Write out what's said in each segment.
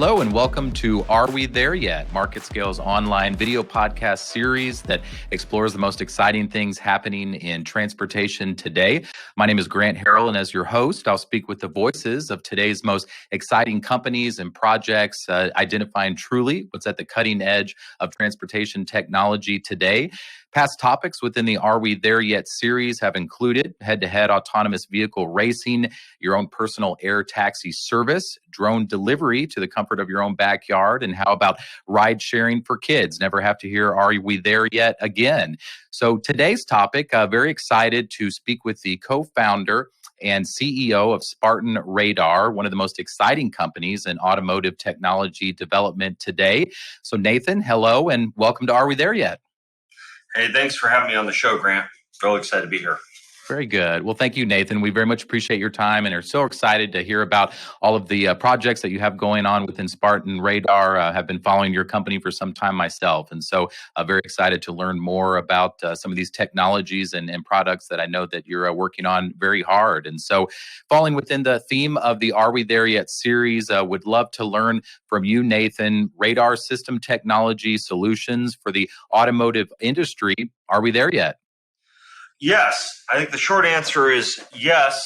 Hello and welcome to Are We There Yet? MarketScale's online video podcast series that explores the most exciting things happening in transportation today. My name is Grant Harrell, and as your host, I'll speak with the voices of today's most exciting companies and projects, identifying truly what's at the cutting edge of transportation technology today. Past topics within the Are We There Yet series have included head-to-head autonomous vehicle racing, your own personal air taxi service, drone delivery to the comfort of your own backyard, and how about ride sharing for kids? Never have to hear Are We There Yet again. So today's topic, very excited to speak with the co-founder and CEO of Spartan Radar, one of the most exciting companies in automotive technology development today. So Nathan, hello and welcome to Are We There Yet? Hey, thanks for having me on the show, Grant. Really excited to be here. Very good. Well, thank you, Nathan. We very much appreciate your time and are so excited to hear about all of the projects that you have going on within Spartan Radar. Have been following your company for some time myself. And so very excited to learn more about some of these technologies and products that I know that you're working on very hard. And so falling within the theme of the Are We There Yet series, would love to learn from you, Nathan, radar system technology solutions for the automotive industry. Are we there yet? Yes, I think the short answer is yes,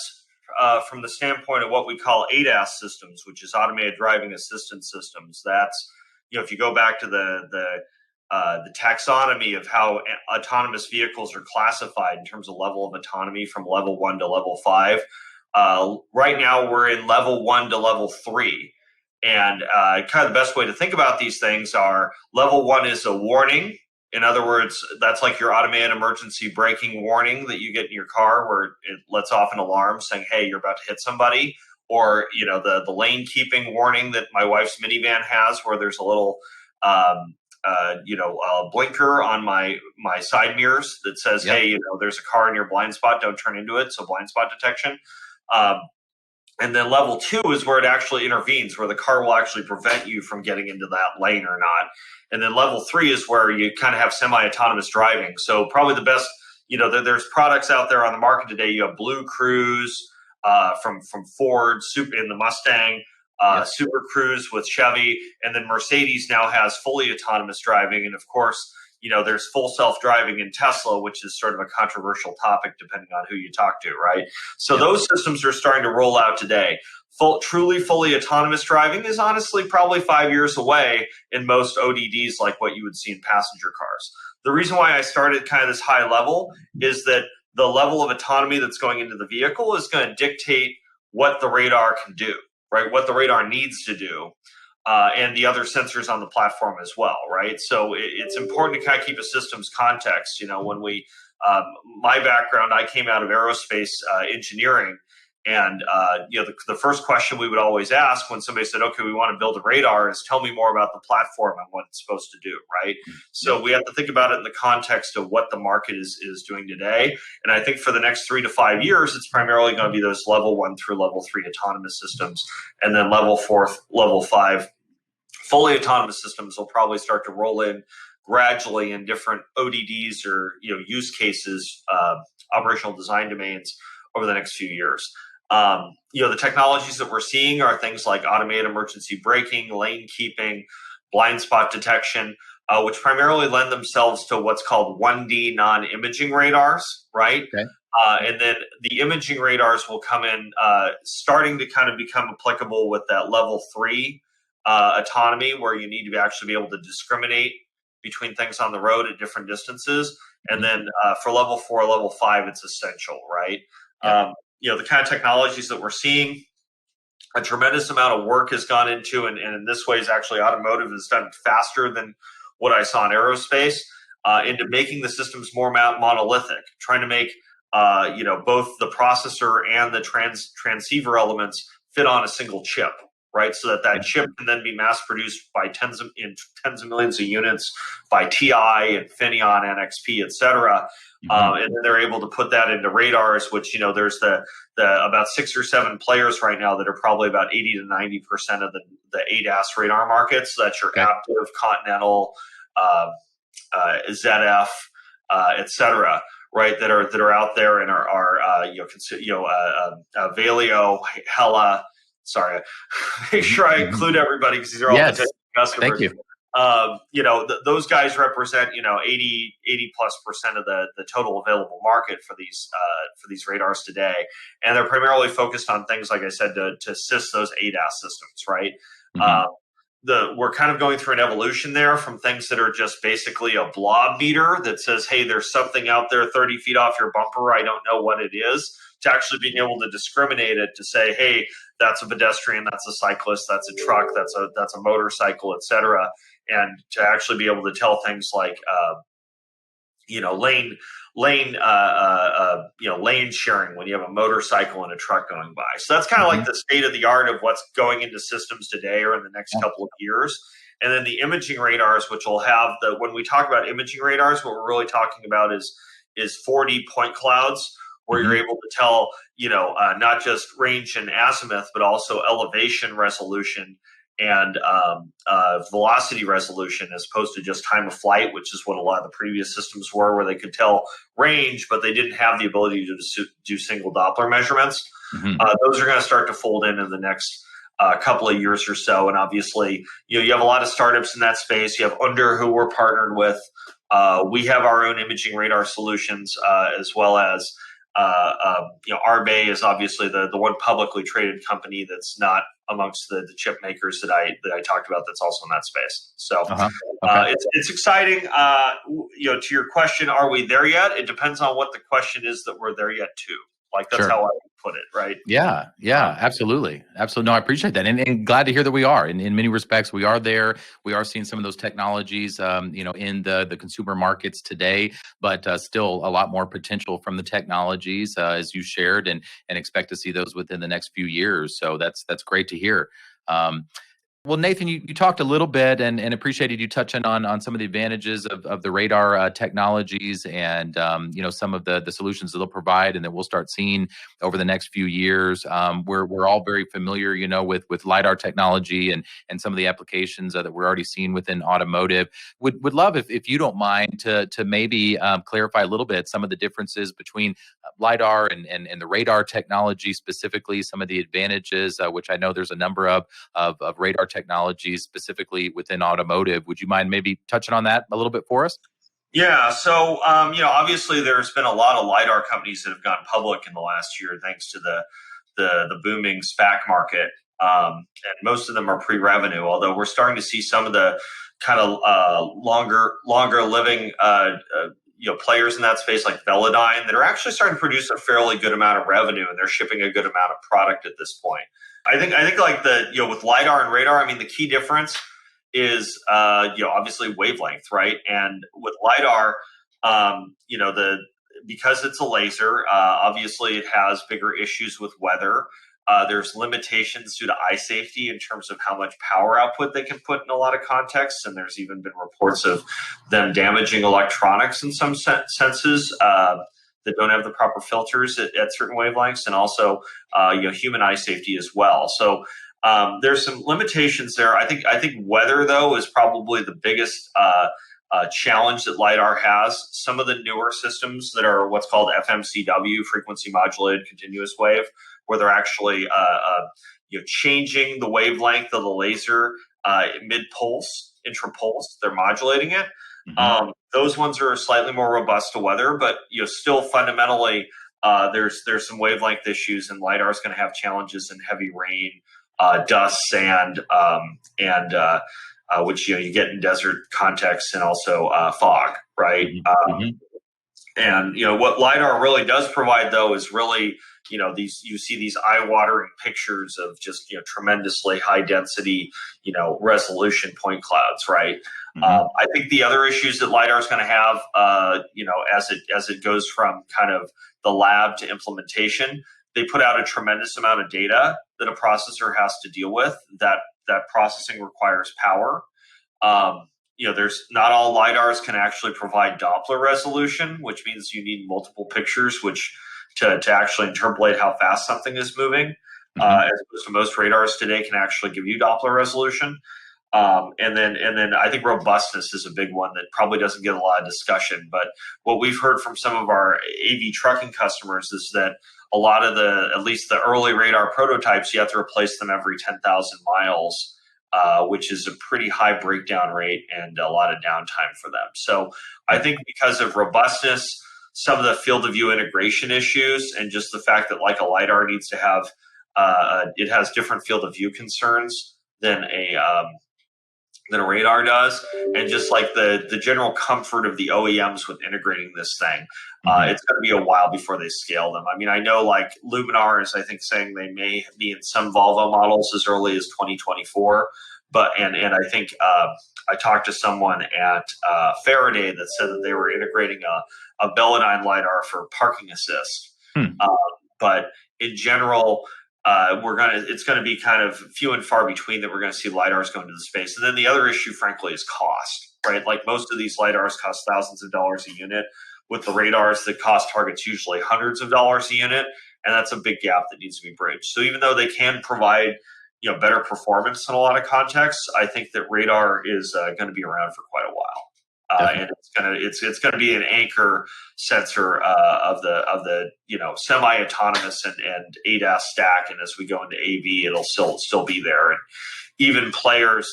from the standpoint of what we call ADAS systems, which is automated driving assistance systems. That's, if you go back to the taxonomy of how autonomous vehicles are classified in terms of level of autonomy from level 1 to level 5. Right now, we're in level 1 to level 3. And kind of the best way to think about these things are level 1 is a warning. In other words, that's like your automated emergency braking warning that you get in your car where it lets off an alarm saying, hey, you're about to hit somebody. Or, the lane keeping warning that my wife's minivan has where there's a little, blinker on my side mirrors that says, yep, hey, there's a car in your blind spot, don't turn into it. So blind spot detection. And then level 2 is where it actually intervenes, where the car will actually prevent you from getting into that lane or not. And then level 3 is where you kind of have semi-autonomous driving. So probably the best, there's products out there on the market today. You have Blue Cruise from Ford, in the Mustang, yep, Super Cruise with Chevy, and then Mercedes now has fully autonomous driving. And of course, there's full self-driving in Tesla, which is sort of a controversial topic depending on who you talk to, right? So those systems are starting to roll out today. Truly fully autonomous driving is honestly probably 5 years away in most ODDs like what you would see in passenger cars. The reason why I started kind of this high level is that the level of autonomy that's going into the vehicle is going to dictate what the radar can do, right? What the radar needs to do. And the other sensors on the platform as well, right? So it's important to kind of keep a systems context. When my background, I came out of aerospace engineering, and the first question we would always ask when somebody said, "Okay, we want to build a radar," is tell me more about the platform and what it's supposed to do, right? So we have to think about it in the context of what the market is doing today. And I think for the next 3 to 5 years, it's primarily going to be those level 1 through level 3 autonomous systems, and then level 4, level 5 fully autonomous systems will probably start to roll in gradually in different ODDs or use cases, operational design domains over the next few years. The technologies that we're seeing are things like automated emergency braking, lane keeping, blind spot detection, which primarily lend themselves to what's called 1D non-imaging radars, right? Okay. And then the imaging radars will come in, starting to kind of become applicable with that level 3 autonomy, where you need to actually be able to discriminate between things on the road at different distances. And then for level 4, level 5, it's essential, right? Yeah. The kind of technologies that we're seeing, a tremendous amount of work has gone into, and in this way is actually automotive has done faster than what I saw in aerospace, into making the systems more monolithic, trying to make both the processor and the transceiver elements fit on a single chip, right? So that chip can then be mass produced by tens of millions of units by TI, Infineon, NXP, et cetera. And then they're able to put that into radars, which, there's the about 6 or 7 players right now that are probably about 80 to 90% of the ADAS radar market. So that's your Aptiv, Continental, ZF, et cetera, right? That are out there and are Valeo, Hella, sorry, make sure I include everybody because these are all potential customers. Thank you. Those guys represent 80+% of the total available market for these radars today, and they're primarily focused on things like I said to assist those ADAS systems, right? We're kind of going through an evolution there from things that are just basically a blob meter that says, hey, there's something out there 30 feet off your bumper, I don't know what it is, to actually being able to discriminate it, to say, hey, that's a pedestrian, that's a cyclist, that's a truck, that's a motorcycle, etc., and to actually be able to tell things like lane sharing when you have a motorcycle and a truck going by. So that's kind of like the state of the art of what's going into systems today or in the next couple of years. And then the imaging radars, which will have when we talk about imaging radars, what we're really talking about is 4D point clouds, where you're able to tell, not just range and azimuth, but also elevation resolution and velocity resolution, as opposed to just time of flight, which is what a lot of the previous systems were, where they could tell range, but they didn't have the ability to do single Doppler measurements. Those are going to start to fold in the next couple of years or so. And obviously, you have a lot of startups in that space. You have Under, who we're partnered with. We have our own imaging radar solutions, as well as Arbe is obviously the one publicly traded company that's not amongst the chip makers that I talked about, that's also in that space. So it's exciting. To your question, are we there yet? It depends on what the question is that we're there yet to. Like, that's how I would put it, right? Yeah, absolutely. No, I appreciate that. And glad to hear that we are. In many respects, we are there. We are seeing some of those technologies, in the consumer markets today, but still a lot more potential from the technologies, as you shared, and expect to see those within the next few years. So that's great to hear. Well, Nathan, you talked a little bit and appreciated you touching on some of the advantages of the radar technologies and, some of the solutions that they'll provide and that we'll start seeing over the next few years. We're all very familiar, with LiDAR technology and some of the applications that we're already seeing within automotive. Would love if you don't mind to maybe clarify a little bit some of the differences between LiDAR and the radar technology, specifically some of the advantages, which I know there's a number of radar technologies specifically within automotive. Would you mind maybe touching on that a little bit for us? Yeah. So, obviously there's been a lot of LiDAR companies that have gone public in the last year, thanks to the booming SPAC market. And most of them are pre-revenue, although we're starting to see some of the kind of longer living players in that space, like Velodyne, that are actually starting to produce a fairly good amount of revenue, and they're shipping a good amount of product at this point. I think like with LiDAR and radar, I mean, the key difference is obviously wavelength, right? And with LiDAR, because it's a laser, obviously it has bigger issues with weather. There's limitations due to eye safety in terms of how much power output they can put in a lot of contexts, and there's even been reports of them damaging electronics in some senses that don't have the proper filters at certain wavelengths, and also human eye safety as well. So there's some limitations there. I think weather, though, is probably the biggest challenge that LiDAR has. Some of the newer systems that are what's called FMCW, frequency modulated continuous wave, where they're actually changing the wavelength of the laser mid-pulse, intra-pulse. They're modulating it. Those ones are slightly more robust to weather, but still fundamentally there's some wavelength issues, and LiDAR is going to have challenges in heavy rain, dust, sand, and which you get in desert contexts, and also fog, right? And what LiDAR really does provide, though, is really you see these eye-watering pictures of just tremendously high density resolution point clouds, right? I think the other issues that LiDAR is going to have, as it goes from kind of the lab to implementation, they put out a tremendous amount of data that a processor has to deal with. That processing requires power. There's not all LiDARs can actually provide Doppler resolution, which means you need multiple pictures, which to actually interpolate how fast something is moving, as opposed to most radars today can actually give you Doppler resolution. And then I think robustness is a big one that probably doesn't get a lot of discussion. But what we've heard from some of our AV trucking customers is that a lot of at least the early radar prototypes, you have to replace them every 10,000 miles, which is a pretty high breakdown rate and a lot of downtime for them. So I think because of robustness, some of the field of view integration issues, and just the fact that like a LiDAR needs to have, it has different field of view concerns than a radar does, and just like the general comfort of the OEMs with integrating this thing, it's going to be a while before they scale them. I mean, I know like Luminar is, I think, saying they may be in some Volvo models as early as 2024, but and I think I talked to someone at Faraday that said that they were integrating a Velodyne LiDAR for parking assist. But in general, it's gonna be kind of few and far between that we're gonna see LiDARs go into the space. And then the other issue, frankly, is cost, right? Like most of these LiDARs cost thousands of dollars a unit. With the radars, the cost target's usually hundreds of dollars a unit, and that's a big gap that needs to be bridged. So even though they can provide, better performance in a lot of contexts, I think that radar is going to be around for quite a while, and it's gonna be an anchor sensor of the semi-autonomous and ADAS stack. And as we go into AV, it'll still be there. And even players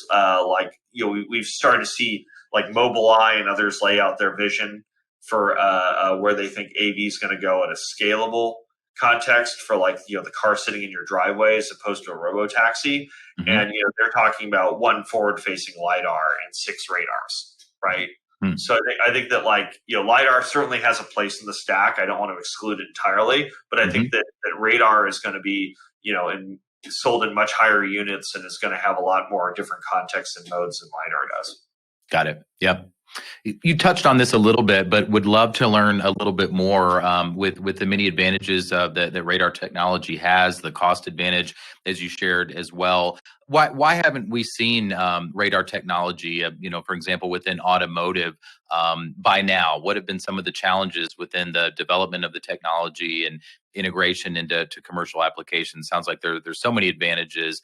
we've started to see like Mobileye and others lay out their vision for where they think AV is going to go in a scalable context for the car sitting in your driveway as opposed to a robo-taxi. And they're talking about one forward-facing LiDAR and 6 radars, right? So I think that LiDAR certainly has a place in the stack. I don't want to exclude it entirely, but I think that radar is going to be sold in much higher units and is going to have a lot more different contexts and modes than LiDAR does. Got it. Yep. You touched on this a little bit, but would love to learn a little bit more with the many advantages that radar technology has, the cost advantage, as you shared as well. Why haven't we seen radar technology, for example, within automotive by now? What have been some of the challenges within the development of the technology and integration into commercial applications? Sounds like there's so many advantages,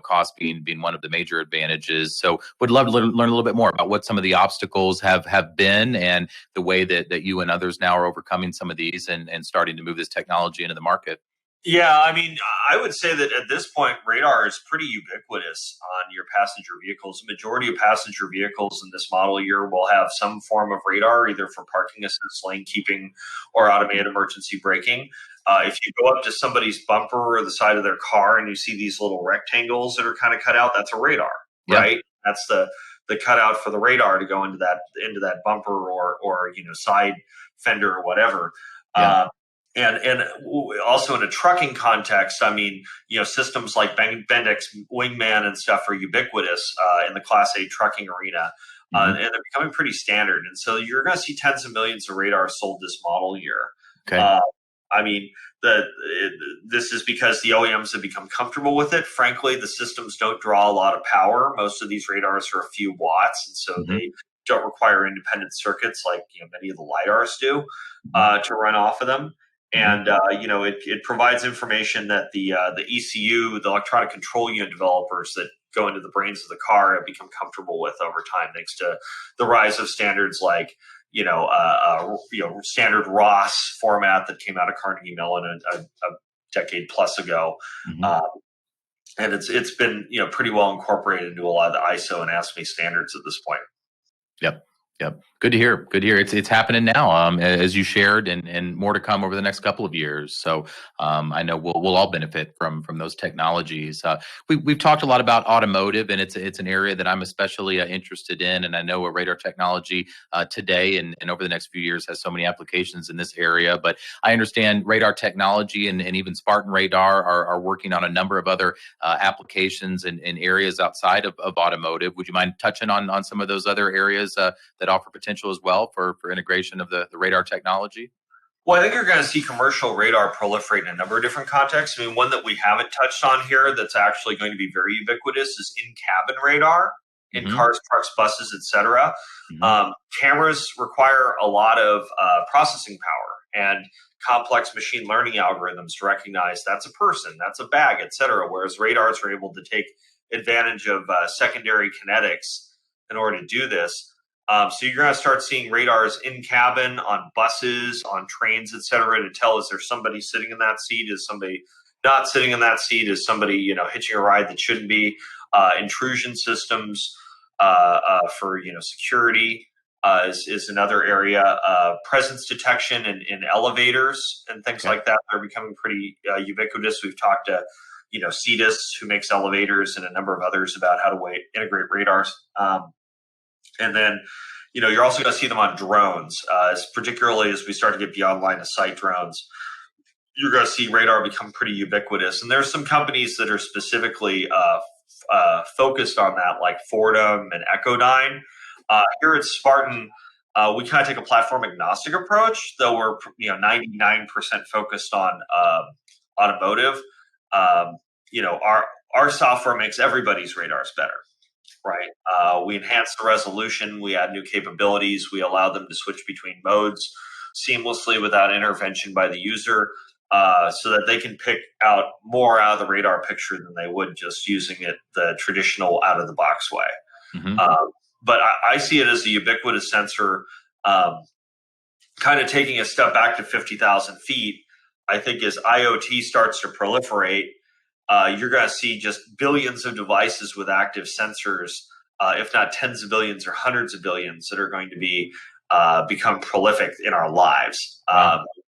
cost being one of the major advantages. So would love to learn a little bit more about what some of the obstacles have been and the way that you and others now are overcoming some of these and starting to move this technology into the market. Yeah, I mean, I would say that at this point, radar is pretty ubiquitous on your passenger vehicles. The majority of passenger vehicles in this model year will have some form of radar, either for parking assist, lane keeping, or automated emergency braking. If you go up to somebody's bumper or the side of their car and you see these little rectangles that are kind of cut out, that's a radar, right? That's the cutout for the radar to go into that bumper or side fender or whatever. And also in a trucking context, I mean, systems like Bendix Wingman and stuff are ubiquitous in the Class 8 trucking arena, and they're becoming pretty standard. And so you're going to see tens of millions of radars sold this model year. Okay. I mean, this is because the OEMs have become comfortable with it. Frankly, the systems don't draw a lot of power. Most of these radars are a few watts, and so they don't require independent circuits like many of the LiDARs do to run off of them. And it provides information that the ECU, the electronic control unit developers that go into the brains of the car, have become comfortable with over time, thanks to the rise of standards like standard ROS format that came out of Carnegie Mellon a decade plus ago, and it's been pretty well incorporated into a lot of the ISO and ASME standards at this point. Yep. Good to hear. It's happening now, as you shared, and more to come over the next couple of years. So I know we'll all benefit from those technologies. We've talked a lot about automotive, and it's an area that I'm especially interested in. And I know a radar technology today and over the next few years has so many applications in this area. But I understand radar technology and even Spartan Radar are working on a number of other applications in areas outside of automotive. Would you mind touching on some of those other areas that offer potential as well for integration of the radar technology? Well, I think you're going to see commercial radar proliferate in a number of different contexts. I mean, one that we haven't touched on here that's actually going to be very ubiquitous is in-cabin radar in cars, trucks, buses, etc. Cameras require a lot of processing power and complex machine learning algorithms to recognize that's a person, that's a bag, etc. Whereas radars are able to take advantage of secondary kinetics in order to do this. So you're going to start seeing radars in cabin, on buses, on trains, et cetera, to tell is there somebody sitting in that seat? Is somebody not sitting in that seat? Is somebody hitching a ride that shouldn't be? Intrusion systems for security is another area. Presence detection in elevators and things like that are becoming pretty ubiquitous. We've talked to Cetus, who makes elevators, and a number of others about how to integrate radars. And then, you're also going to see them on drones, particularly as we start to get beyond line of sight drones. You're going to see radar become pretty ubiquitous. And there's some companies that are specifically focused on that, like Fordham and Echodyne. Here at Spartan, we kind of take a platform agnostic approach, though we're 99% focused on automotive. Our software makes everybody's radars better. Right. We enhance the resolution. We add new capabilities. We allow them to switch between modes seamlessly without intervention by the user, so that they can pick out more out of the radar picture than they would just using it the traditional out of the box way. Mm-hmm. But I see it as a ubiquitous sensor, kind of taking a step back to 50,000 feet. I think as IoT starts to proliferate, you're going to see just billions of devices with active sensors, if not tens of billions or hundreds of billions, that are going to be become prolific in our lives.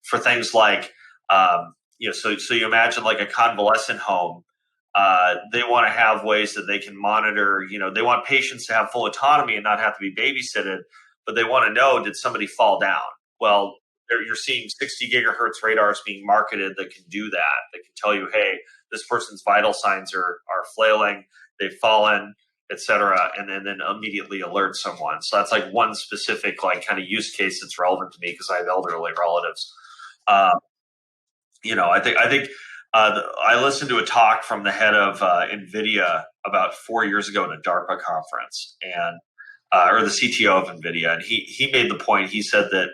For things like, so you imagine like a convalescent home. They want to have ways that they can monitor. They want patients to have full autonomy and not have to be babysitted, but they want to know, did somebody fall down? Well, you're seeing 60 gigahertz radars being marketed that can do that. That can tell you, hey, this person's vital signs are flailing, they've fallen, et cetera, and then immediately alert someone. So that's like one specific kind of use case that's relevant to me because I have elderly relatives. I think I listened to a talk from the head of NVIDIA about 4 years ago at a DARPA conference, and or the CTO of NVIDIA, and he made the point. He said that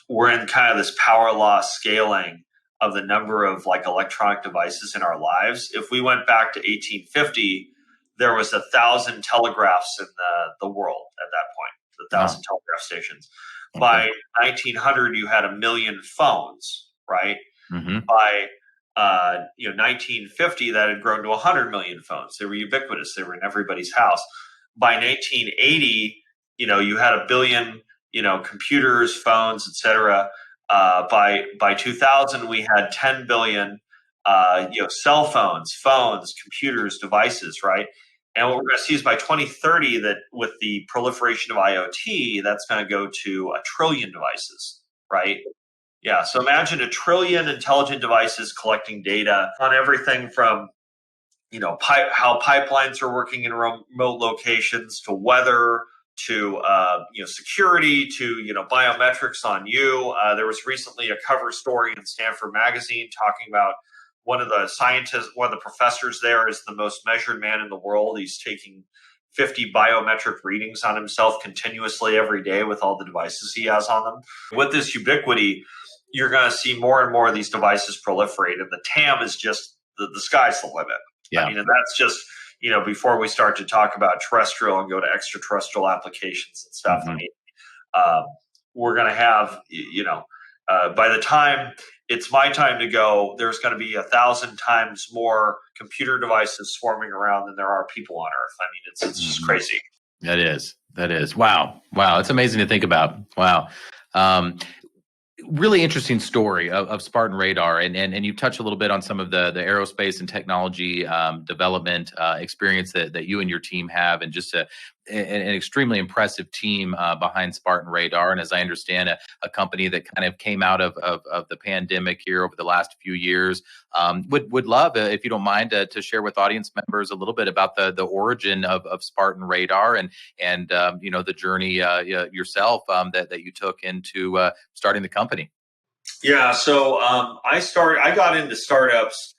we're in kind of this power law scaling of the number of electronic devices in our lives. If we went back to 1850, there was 1,000 telegraphs in the world at that point, 1,000 telegraph stations. Okay. By 1900, you had 1 million phones, right? Mm-hmm. By 1950, that had grown to 100 million phones. They were ubiquitous. They were in everybody's house. By 1980, you had 1 billion, computers, phones, et cetera. By 2000, we had 10 billion, cell phones, computers, devices, right? And what we're going to see is by 2030 that with the proliferation of IoT, that's going to go to 1 trillion devices, right? Yeah. So imagine 1 trillion intelligent devices collecting data on everything from, how pipelines are working in remote locations to weather, to security, to biometrics on you. There was recently a cover story in Stanford Magazine talking about one of the professors there is the most measured man in the world. He's taking 50 biometric readings on himself continuously every day with all the devices he has on them. With this ubiquity, you're going to see more and more of these devices proliferate, and the TAM is just the sky's the limit. Yeah. I mean, and that's just before we start to talk about terrestrial and go to extraterrestrial applications and stuff. Mm-hmm. I mean, we're going to have, by the time it's my time to go, there's going to be 1,000 times more computer devices swarming around than there are people on Earth. I mean, it's just crazy. That is. Wow. It's amazing to think about. Wow. Really interesting story of Spartan Radar, and you touch a little bit on some of the aerospace and technology development experience that you and your team have, and just an extremely impressive team behind Spartan Radar. And as I understand, a company that kind of came out of the pandemic here over the last few years. Would love, if you don't mind, to share with audience members a little bit about the origin of Spartan Radar and the journey yourself that you took into starting the company. Yeah, so I got into startups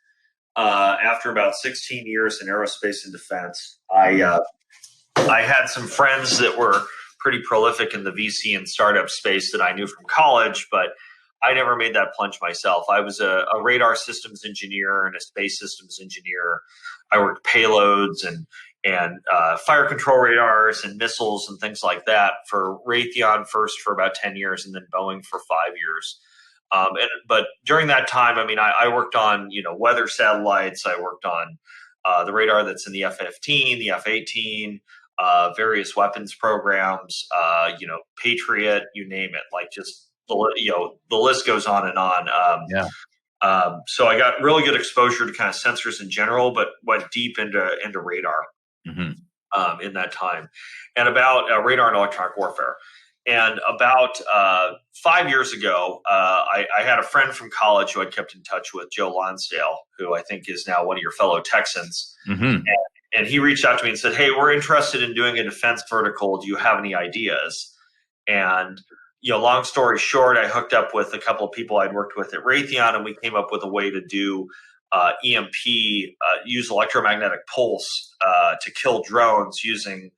after about 16 years in aerospace and defense. I had some friends that were pretty prolific in the VC and startup space that I knew from college, but I never made that plunge myself. I was a radar systems engineer and a space systems engineer. I worked payloads and fire control radars and missiles and things like that for Raytheon first for about 10 years and then Boeing for 5 years. But during that time, I mean, I worked on, weather satellites. I worked on the radar that's in the F-15, the F-18, various weapons programs, Patriot, you name it, like just, the list goes on and on. So I got really good exposure to kind of sensors in general, but went deep into radar in that time, and about radar and electronic warfare. And about 5 years ago, I had a friend from college who I'd kept in touch with, Joe Lonsdale, who I think is now one of your fellow Texans. And he reached out to me and said, "Hey, we're interested in doing a defense vertical. Do you have any ideas?" And long story short, I hooked up with a couple of people I'd worked with at Raytheon, and we came up with a way to do EMP, use electromagnetic pulse to kill drones using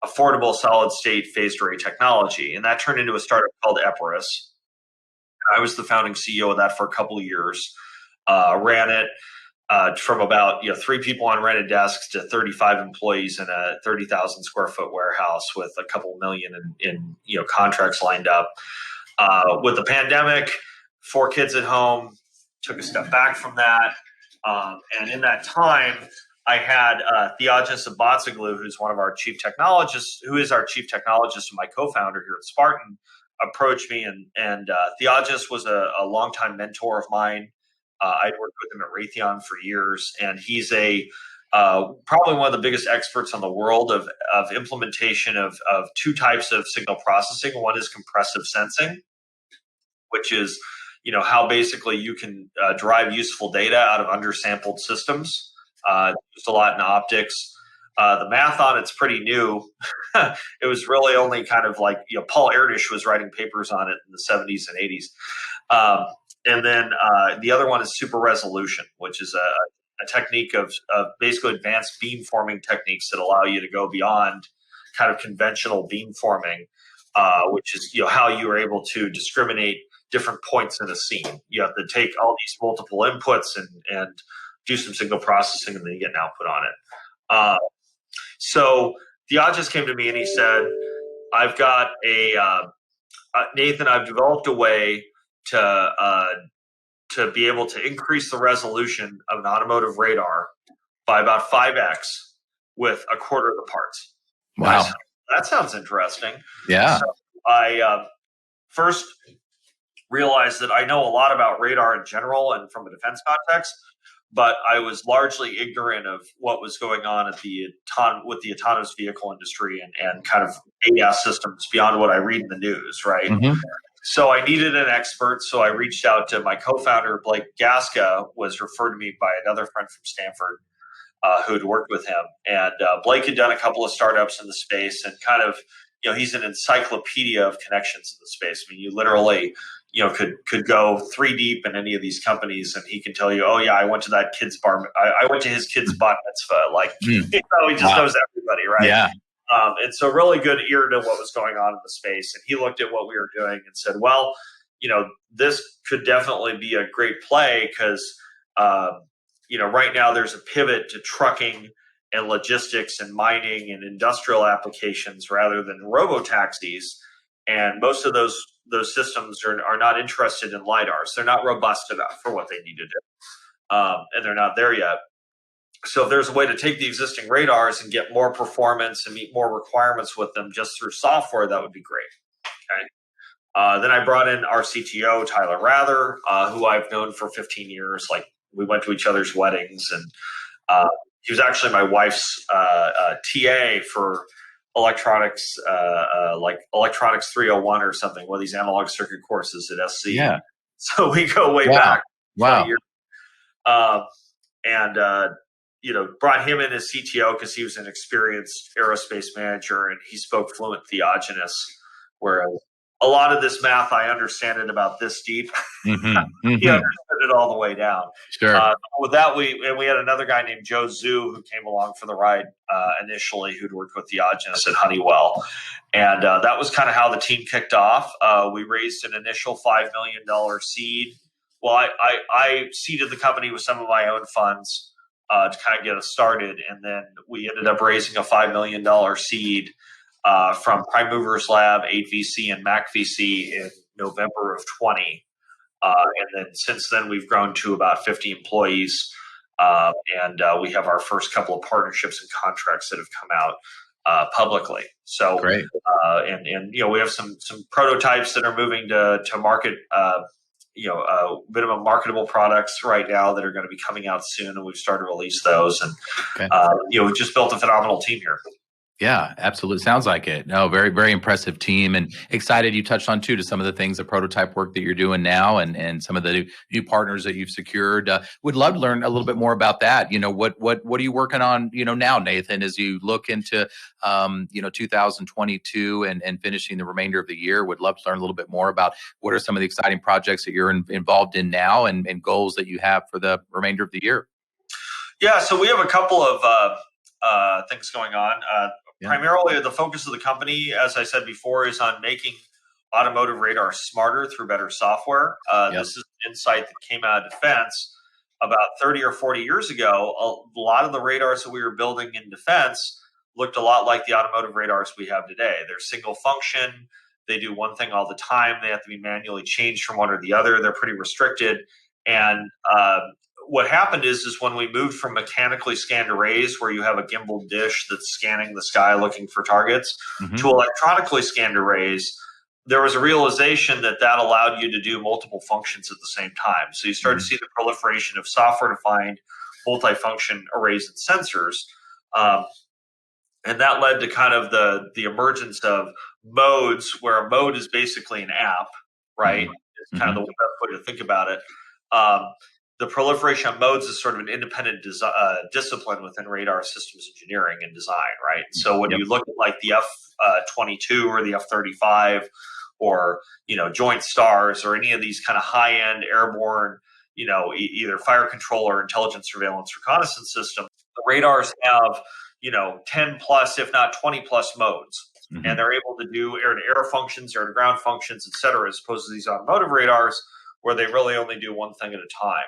affordable solid-state phased array technology. And that turned into a startup called Epirus. I was the founding CEO of that for a couple of years, ran it from about 3 people on rented desks to 35 employees in a 30,000 square foot warehouse with a couple million in contracts lined up. With the pandemic, 4 kids at home, took a step back from that. And in that time, I had Theogenis Abatsoglu, who's one of our chief technologists, who is our chief technologist and my co-founder here at Spartan, approached me. And Theogenis was a longtime mentor of mine. I'd worked with him at Raytheon for years, and he's probably one of the biggest experts in the world of implementation of 2 types of signal processing. One is compressive sensing, which is how basically you can derive useful data out of undersampled systems. Used a lot in optics. The math on it's pretty new. It was really only kind of like Paul Erdős was writing papers on it in the 70s and 80s. And then the other one is super resolution, which is a technique of basically advanced beamforming techniques that allow you to go beyond kind of conventional beamforming, which is how you are able to discriminate different points in a scene. You have to take all these multiple inputs and do some signal processing, and then you get an output on it. So Theogenis came to me and he said, "I've got Nathan, I've developed a way to be able to increase the resolution of an automotive radar by about 5x with a quarter of the parts." Wow. Said, that sounds interesting. Yeah. So I first realized that I know a lot about radar in general and from a defense context, but I was largely ignorant of what was going on with the autonomous vehicle industry and kind of ADAS systems beyond what I read in the news, right? So I needed an expert, so I reached out to my co-founder, Blake Gasca, was referred to me by another friend from Stanford who had worked with him. And Blake had done a couple of startups in the space and kind of, he's an encyclopedia of connections in the space. I mean, you literally, could go 3 deep in any of these companies and he can tell you, "Oh yeah, I went to that kid's bar. I went to his kid's bat mitzvah." Like, he just knows everybody, right? Yeah. And so really good ear to what was going on in the space. And he looked at what we were doing and said, "Well, this could definitely be a great play because, right now there's a pivot to trucking and logistics and mining and industrial applications rather than robo-taxis. And most of those systems are not interested in LiDARs. They're not robust enough for what they need to do. And they're not there yet. So if there's a way to take the existing radars and get more performance and meet more requirements with them just through software, that would be great." Okay. Then I brought in our CTO, Tyler Rather, who I've known for 15 years. Like, we went to each other's weddings, and he was actually my wife's TA for electronics, like Electronics 301 or something, one of these analog circuit courses at SC. Yeah. So we go way back. 20 years. Brought him in as CTO because he was an experienced aerospace manager and he spoke fluent Theogenis, whereas a lot of this math, I understand it about this deep. He understood it all the way down. Sure. With that, we had another guy named Joe Zhu who came along for the ride initially, who'd worked with Theogenis at Honeywell. And that was kind of how the team kicked off. We raised an initial $5 million seed. Well, I seeded the company with some of my own funds. to kind of get us started. And then we ended up raising a $5 million seed from Prime Movers Lab, 8VC, and MacVC in November of 20. And then since then, we've grown to about 50 employees. And we have our first couple of partnerships and contracts that have come out publicly. So, Great. And we have some prototypes that are moving to market. Minimum marketable products right now that are going to be coming out soon, and we've started to release those. And we just built a phenomenal team here. Yeah, absolutely. Sounds like it. No, very, very impressive team, and excited you touched on too to some of the things, the prototype work that you're doing now, and some of the new partners that you've secured. Would love to learn a little bit more about that. What are you working on, now, Nathan, as you look into 2022 and finishing the remainder of the year? Would love to learn a little bit more about what are some of the exciting projects that you're involved in now, and goals that you have for the remainder of the year. Yeah, so we have a couple of things going on. Primarily, the focus of the company, as I said before, is on making automotive radar smarter through better software. This is an insight that came out of defense about 30 or 40 years ago. A lot of the radars that we were building in defense looked a lot like the automotive radars we have today. They're single function. They do one thing all the time. They have to be manually changed from one or the other. They're pretty restricted. And what happened is when we moved from mechanically scanned arrays, where you have a gimbal dish that's scanning the sky looking for targets, to electronically scanned arrays, there was a realization that allowed you to do multiple functions at the same time. So you start to see the proliferation of software-defined multifunction arrays and sensors. And that led to kind of the emergence of modes, where a mode is basically an app, right? It's kind of the best way to think about it. The proliferation of modes is sort of an independent discipline within radar systems engineering and design, right? So when you look at like the F-22 or the F-35 or, Joint Stars or any of these kind of high-end airborne, either fire control or intelligence, surveillance, reconnaissance systems, the radars have, 10 plus, if not 20 plus modes. And they're able to do air-to-air functions, air-to-ground functions, et cetera, as opposed to these automotive radars where they really only do one thing at a time.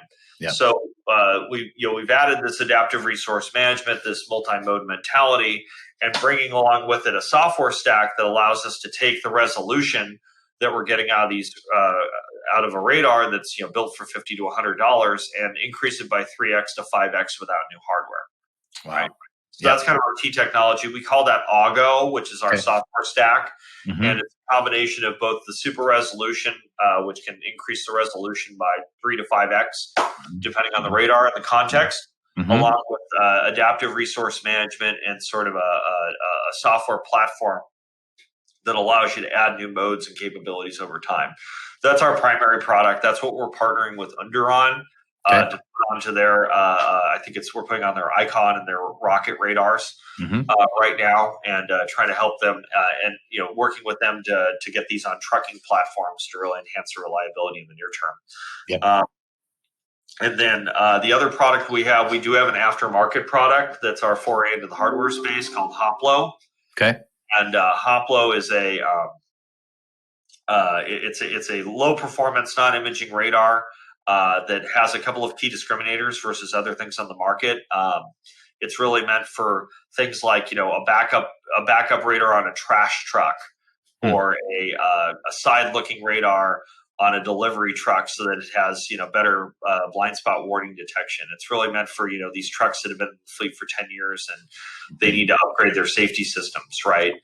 So we've added this adaptive resource management, this multi-mode mentality, and bringing along with it a software stack that allows us to take the resolution that we're getting out of these out of a radar that's built for $50 to $100 and increase it by 3x to 5x without new hardware. Wow. Right. So that's kind of our key technology. We call that AUGO, which is our software stack. And it's a combination of both the super resolution, which can increase the resolution by 3 to 5x, depending on the radar and the context, along with adaptive resource management and sort of a software platform that allows you to add new modes and capabilities over time. That's our primary product. That's what we're partnering with Under on. To put onto their, I think we're putting on their Icon and their Rocket radars right now, and trying to help them and working with them to get these on trucking platforms to really enhance their reliability in the near term. And then the other product we do have an aftermarket product that's our foray into the hardware space called Hoplo. And Hoplo is it's a low performance non-imaging radar that has a couple of key discriminators versus other things on the market. It's really meant for things like a backup radar on a trash truck, or a side-looking radar on a delivery truck, so that it has better blind spot warning detection. It's really meant for these trucks that have been in the fleet for 10 years and they need to upgrade their safety systems, right?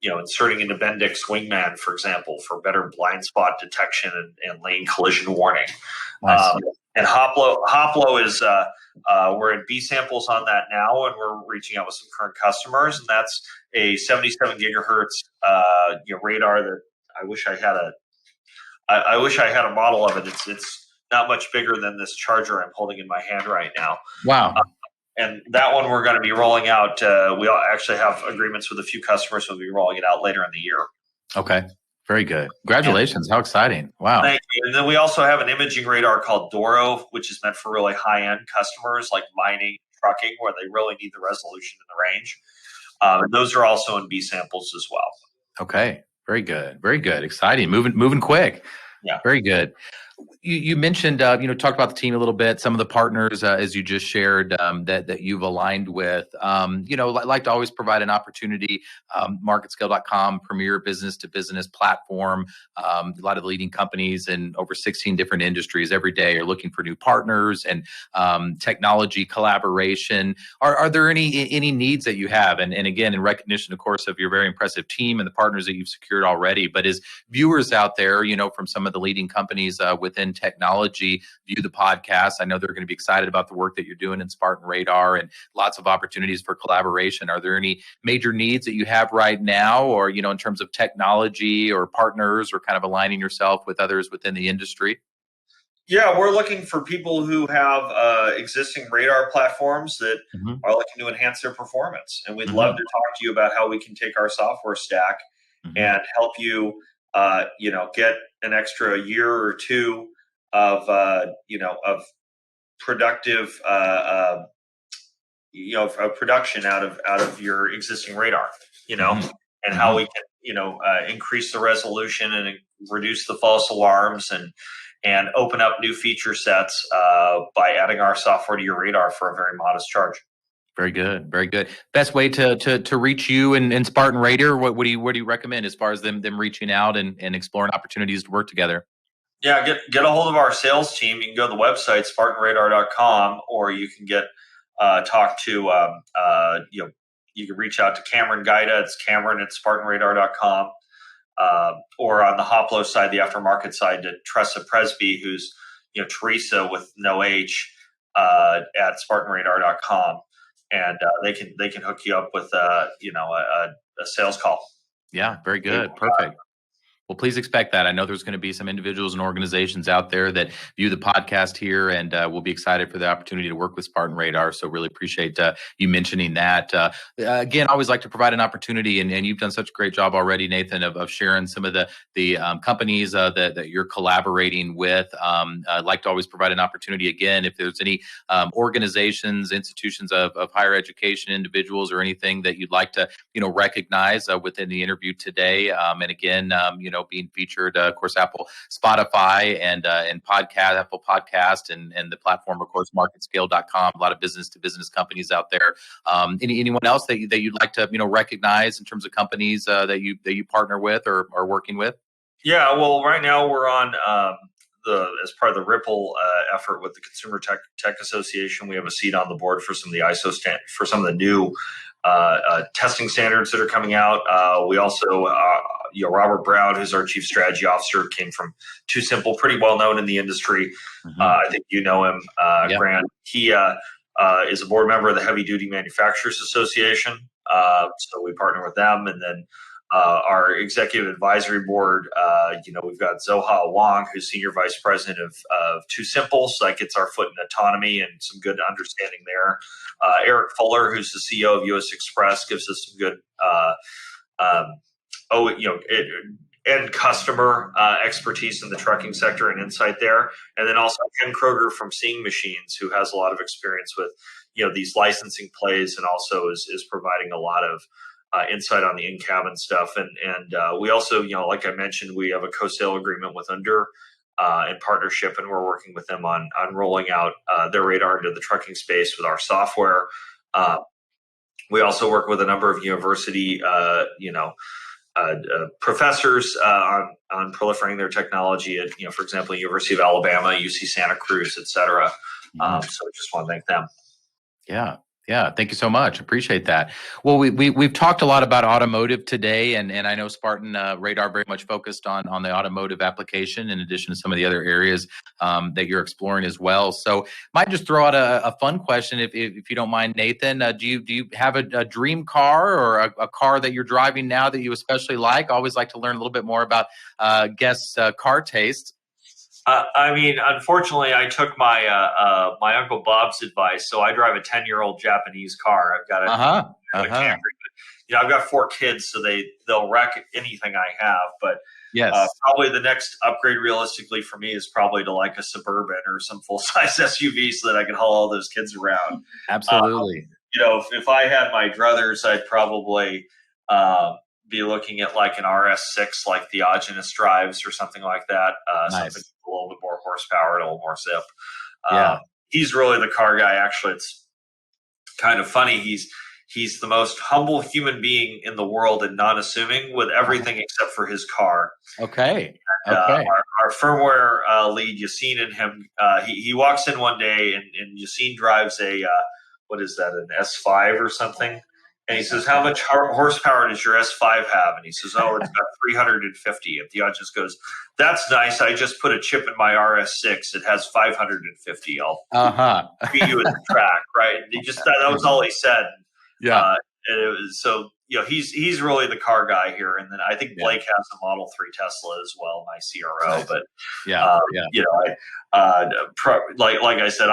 Inserting into Bendix Wingman, for example, for better blind spot detection and lane collision warning. And Hoplo is we're in B samples on that now, and we're reaching out with some current customers. And that's a 77 gigahertz radar that I wish I had a model of it. It's not much bigger than this charger I'm holding in my hand right now. Wow. And that one we're going to be rolling out. We actually have agreements with a few customers. We'll be rolling it out later in the year. Okay. Very good. Congratulations. How exciting. Wow. Thank you. And then we also have an imaging radar called Doro, which is meant for really high-end customers like mining, trucking, where they really need the resolution and the range. And those are also in B samples as well. Okay. Very good. Very good. Exciting. Moving quick. Yeah. Very good. You mentioned, talked about the team a little bit, some of the partners, as you just shared, that you've aligned with. Like to always provide an opportunity. MarketScale.com, premier business to business platform. A lot of leading companies in over 16 different industries every day are looking for new partners and technology collaboration. Are there any needs that you have? And again, in recognition, of course, of your very impressive team and the partners that you've secured already, but as viewers out there, from some of the leading companies within technology view the podcast, I know they're going to be excited about the work that you're doing in Spartan Radar and lots of opportunities for collaboration. Are there any major needs that you have right now, or, in terms of technology or partners, or kind of aligning yourself with others within the industry? Yeah, we're looking for people who have existing radar platforms that Mm-hmm. are looking to enhance their performance. And we'd love Mm-hmm. to talk to you about how we can take our software stack Mm-hmm. and help you, get an extra year or two of, of productive, of production out of your existing radar, Mm-hmm. and how Mm-hmm. we can, increase the resolution and reduce the false alarms and open up new feature sets by adding our software to your radar for a very modest charge. Very good. Very good. Best way to reach you and Spartan Radar. What do you recommend as far as them reaching out and exploring opportunities to work together? Yeah, get a hold of our sales team. You can go to the website spartanradar.com, or you can talk to you can reach out to Cameron Gaida. It's Cameron at spartanradar.com, or on the Hoplo side, the aftermarket side, to Tressa Presby, who's Teresa with no H, at spartanradar.com, and they can hook you up with a sales call. Yeah, very good. Perfect. Well, please expect that. I know there's going to be some individuals and organizations out there that view the podcast here, and we'll be excited for the opportunity to work with Spartan Radar. So really appreciate you mentioning that. Again, I always like to provide an opportunity, and you've done such a great job already, Nathan, of sharing some of the companies that you're collaborating with. I'd like to always provide an opportunity again, if there's any organizations, institutions of higher education, individuals, or anything that you'd like to recognize within the interview today. And again, being featured, of course, Apple, Spotify, and podcast, Apple Podcast, and the platform, of course, MarketScale.com. A lot of business to business companies out there. Anyone else that you'd like to recognize in terms of companies that you partner with or are working with? Yeah, well, right now we're on as part of the Ripple effort with the Consumer Tech Association. We have a seat on the board for some of the ISO for some of the new testing standards that are coming out. We also, Robert Brown, who's our chief strategy officer, came from Too Simple, pretty well known in the industry. Mm-hmm. I think you know him, Yep. Grant. He is a board member of the Heavy Duty Manufacturers Association. So we partner with them, and then our executive advisory board, we've got Zoha Wong, who's senior vice president of Too Simple, so that gets our foot in autonomy and some good understanding there. Eric Fuller, who's the CEO of US Express, gives us some good end customer expertise in the trucking sector and insight there. And then also Ken Kroger from Seeing Machines, who has a lot of experience with these licensing plays, and also is providing a lot of insight on the in-cabin stuff. And we also, like I mentioned, we have a co-sale agreement with Under in partnership, and we're working with them on rolling out their radar into the trucking space with our software. We also work with a number of university, professors on proliferating their technology at, for example, University of Alabama, UC Santa Cruz, et cetera. So I just want to thank them. Yeah. Yeah, thank you so much. Appreciate that. Well, we've talked a lot about automotive today, and I know Spartan Radar very much focused on the automotive application, in addition to some of the other areas that you're exploring as well. So, might just throw out a fun question, if you don't mind, Nathan. Do you have a dream car, or a car that you're driving now that you especially like? I always like to learn a little bit more about guests' car tastes. Unfortunately, I took my my Uncle Bob's advice, so I drive a 10-year-old Japanese car. I've got a Camry. I've got 4 kids, so they'll wreck anything I have. But yes, probably the next upgrade, realistically, for me is probably to like a Suburban or some full-size SUV, so that I can haul all those kids around. Absolutely. If I had my druthers, I'd probably be looking at like an RS6, like Diogenes drives, or something like that. Nice. Something a little bit more horsepower and a little more zip. Yeah. He's really the car guy. Actually, it's kind of funny. He's the most humble human being in the world and non-assuming with everything except for his car. Okay. And, okay. Our firmware lead, Yassine, and him, he walks in one day and Yassine drives a, what is that, an S5 or something? And he says, how much horsepower does your S5 have? And he says, oh, it's got 350. And Theod just goes, that's nice. I just put a chip in my RS6. It has 550. I'll beat you at the track, right? And he just that was all he said. Yeah. And it was, so, he's really the car guy here. And then I think Blake has a Model 3 Tesla as well, my CRO. But like I said,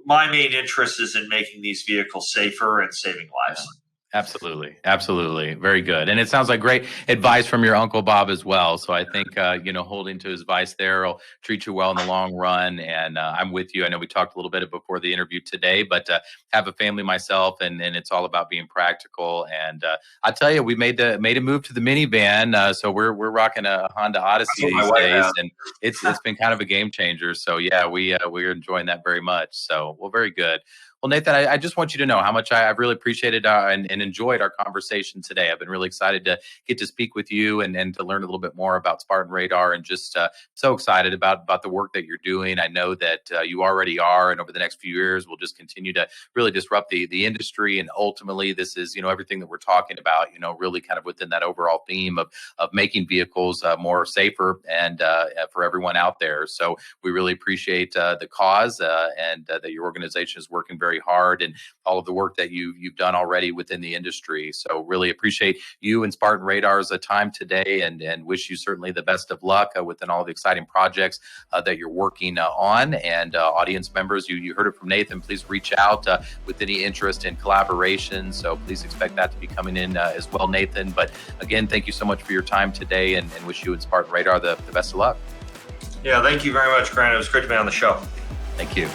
my main interest is in making these vehicles safer and saving lives. Yeah. Absolutely. Absolutely. Very good. And it sounds like great advice from your Uncle Bob as well. So I think, holding to his advice there will treat you well in the long run. And I'm with you. I know we talked a little bit before the interview today, but have a family myself, and it's all about being practical. And I tell you, we made a move to the minivan. So we're rocking a Honda Odyssey these days, and it's been kind of a game changer. So yeah, we're enjoying that very much. So, well, very good. Well, Nathan, I just want you to know how much I've really appreciated and enjoyed our conversation today. I've been really excited to get to speak with you and to learn a little bit more about Spartan Radar, and just so excited about the work that you're doing. I know that you already are, and over the next few years, we'll just continue to really disrupt the industry. And ultimately, this is, everything that we're talking about, really kind of within that overall theme of making vehicles more safer and for everyone out there. So we really appreciate the cause and that your organization is working very hard, and all of the work that you've done already within the industry. So really appreciate you and Spartan Radar's time today, and wish you certainly the best of luck within all the exciting projects that you're working on. And audience members, you heard it from Nathan. Please reach out with any interest in collaboration. So please expect that to be coming in as well, Nathan. But again, thank you so much for your time today, and wish you and Spartan Radar the best of luck. Yeah, thank you very much, Grant. It was great to be on the show. Thank you.